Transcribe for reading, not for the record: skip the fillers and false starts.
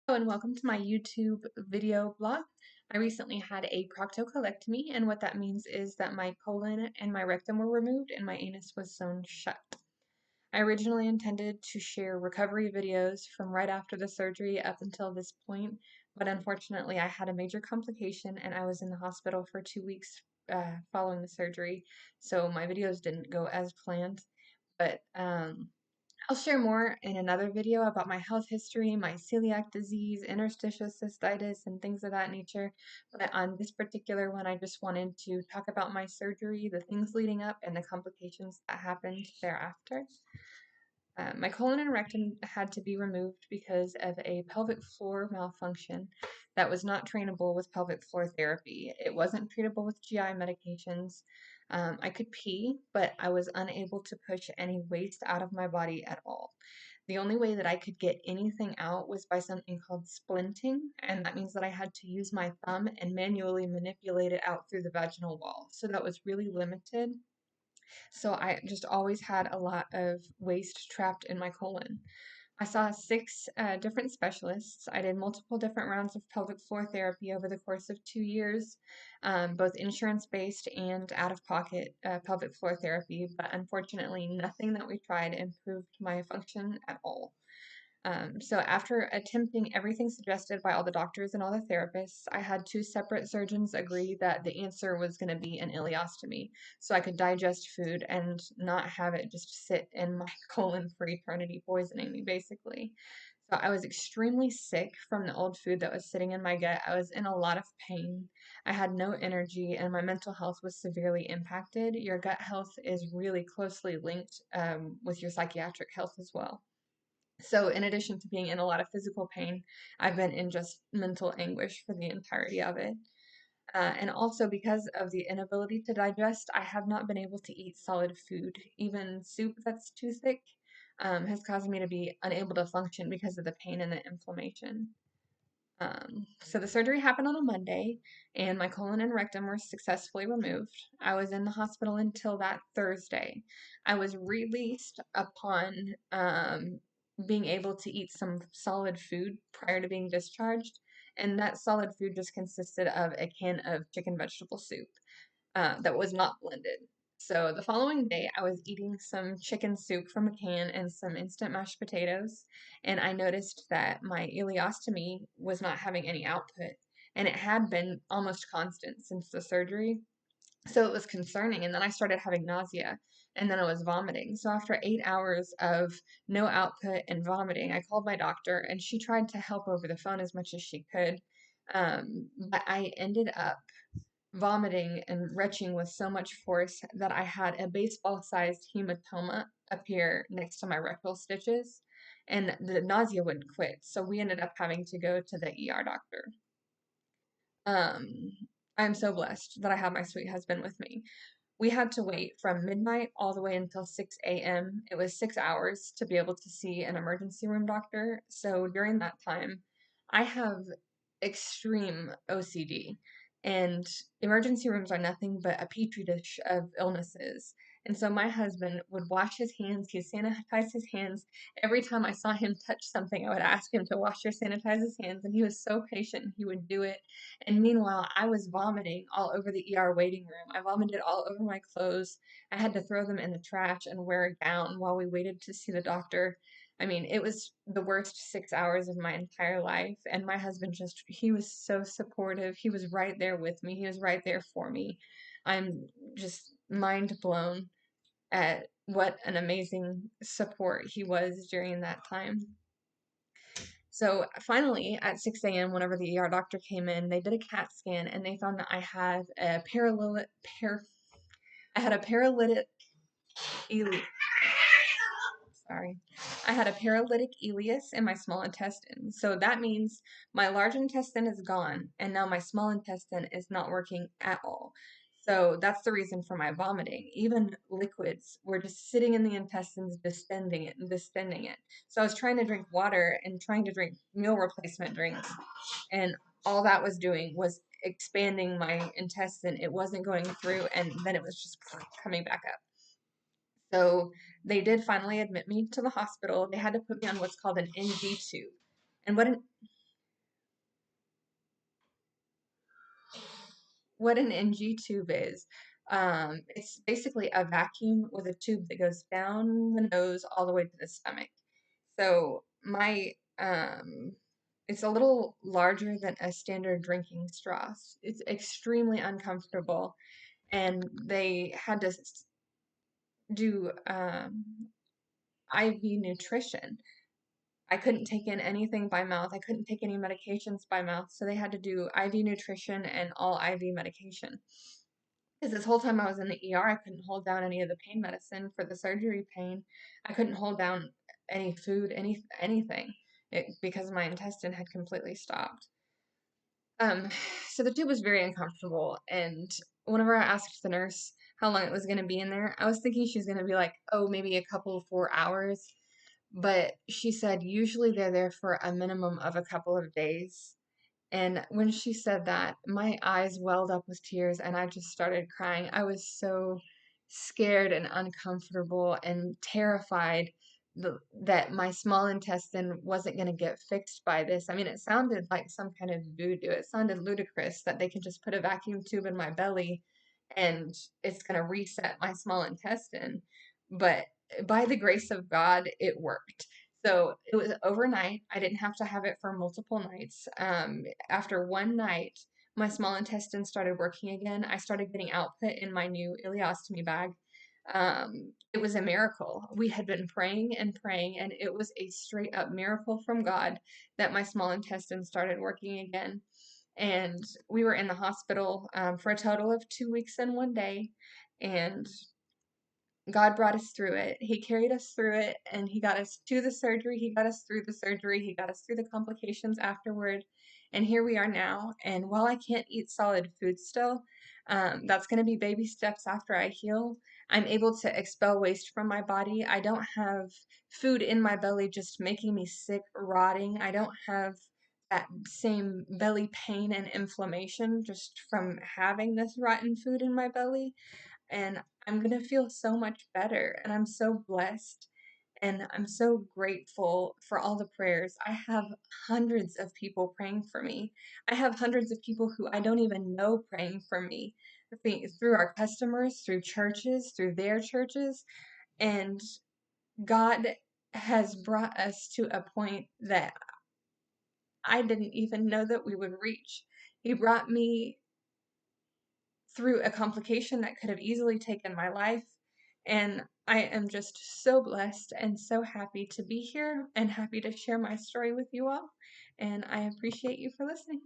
Hello and welcome to my YouTube video blog. I recently had a proctocolectomy, and what that means is that my colon and my rectum were removed and my anus was sewn shut. I originally intended to share recovery videos from right after the surgery up until this point, but unfortunately I had a major complication and I was in the hospital for 2 weeks following the surgery, so my videos didn't go as planned. But I'll share more in another video about my health history, my celiac disease, interstitial cystitis, and things of that nature. But on this particular one, I just wanted to talk about my surgery, the things leading up, and the complications that happened thereafter. My colon and rectum had to be removed because of a pelvic floor malfunction that was not trainable with pelvic floor therapy. It wasn't treatable with GI medications. I could pee, but I was unable to push any waste out of my body at all. The only way that I could get anything out was by something called splinting, and that means that I had to use my thumb and manually manipulate it out through the vaginal wall. So that was really limited. So I just always had a lot of waste trapped in my colon. I saw six different specialists. I did multiple different rounds of pelvic floor therapy over the course of 2 years, both insurance based and out of pocket pelvic floor therapy. But unfortunately, nothing that we tried improved my function at all. So after attempting everything suggested by all the doctors and all the therapists, I had two separate surgeons agree that the answer was going to be an ileostomy, so I could digest food and not have it just sit in my colon for eternity, poisoning me basically. So I was extremely sick from the old food that was sitting in my gut. I was in a lot of pain. I had no energy, and my mental health was severely impacted. Your gut health is really closely linked with your psychiatric health as well. So, in addition to being in a lot of physical pain, I've been in just mental anguish for the entirety of it. And also, because of the inability to digest, I have not been able to eat solid food. Even soup that's too thick has caused me to be unable to function because of the pain and the inflammation. So, the surgery happened on a Monday, and my colon and rectum were successfully removed. I was in the hospital until that Thursday. I was released upon being able to eat some solid food prior to being discharged, and that solid food just consisted of a can of chicken vegetable soup that was not blended. So the following day, I was eating some chicken soup from a can and some instant mashed potatoes, and I noticed that my ileostomy was not having any output, and it had been almost constant since the surgery. So it was concerning, and then I started having nausea, and then I was vomiting. So after 8 hours of no output and vomiting, I called my doctor, and she tried to help over the phone as much as she could. But I ended up vomiting and retching with so much force that I had a baseball-sized hematoma appear next to my rectal stitches, and the nausea wouldn't quit. So we ended up having to go to the ER doctor. Um, I'm so blessed that I have my sweet husband with me. We had to wait from midnight all the way until 6 a.m. It was 6 hours to be able to see an emergency room doctor. So during that time, I have extreme OCD, and emergency rooms are nothing but a petri dish of illnesses. And so my husband would wash his hands, he'd sanitize his hands. Every time I saw him touch something, I would ask him to wash or sanitize his hands, and he was so patient, he would do it. And meanwhile, I was vomiting all over the ER waiting room. I vomited all over my clothes. I had to throw them in the trash and wear a gown while we waited to see the doctor. I mean, it was the worst 6 hours of my entire life. And my husband just, he was so supportive. He was right there with me, he was right there for me. I'm just mind blown at what an amazing support he was during that time. So finally, at 6 a.m., whenever the ER doctor came in, they did a CAT scan and they found that I had a paralytic sorry. I had a paralytic ileus in my small intestine. So that means my large intestine is gone, and now my small intestine is not working at all. So that's the reason for my vomiting. Even liquids were just sitting in the intestines, distending it and distending it. So I was trying to drink water and trying to drink meal replacement drinks, and all that was doing was expanding my intestine. It wasn't going through, and then it was just coming back up. So they did finally admit me to the hospital. They had to put me on what's called an NG tube. And what an what an NG tube is. It's basically a vacuum with a tube that goes down the nose all the way to the stomach. So it's a little larger than a standard drinking straw. It's extremely uncomfortable, and they had to do IV nutrition. I couldn't take in anything by mouth. I couldn't take any medications by mouth, so they had to do IV nutrition and all IV medication. Because this whole time I was in the ER, I couldn't hold down any of the pain medicine for the surgery pain. I couldn't hold down any food, anything, because my intestine had completely stopped. Um, so the tube was very uncomfortable, and whenever I asked the nurse how long it was going to be in there, I was thinking she was going to be like, oh, maybe a couple, 4 hours. But she said usually they're there for a minimum of a couple of days. And when she said that, my eyes welled up with tears and I just started crying. I was so scared and uncomfortable and terrified that my small intestine wasn't going to get fixed by this. I mean, it sounded like some kind of voodoo. It sounded ludicrous that they could just put a vacuum tube in my belly and it's going to reset my small intestine. But by the grace of God, it worked. So it was overnight. I didn't have to have it for multiple nights. After one night, my small intestine started working again. I started getting output in my new ileostomy bag. It was a miracle. We had been praying and praying, and it was a straight up miracle from God that my small intestine started working again. And we were in the hospital for a total of 2 weeks and 1 day. And God brought us through it. He carried us through it and he got us to the surgery. He got us through the surgery. He got us through the complications afterward. And here we are now. And while I can't eat solid food still, that's going to be baby steps after I heal. I'm able to expel waste from my body. I don't have food in my belly just making me sick, rotting. I don't have that same belly pain and inflammation just from having this rotten food in my belly, and I'm going to feel so much better. And I'm so blessed. And I'm so grateful for all the prayers. I have hundreds of people praying for me. I have hundreds of people who I don't even know praying for me through our customers, through churches, through their churches. And God has brought us to a point that I didn't even know that we would reach. He brought me through a complication that could have easily taken my life. And I am just so blessed and so happy to be here and happy to share my story with you all. And I appreciate you for listening.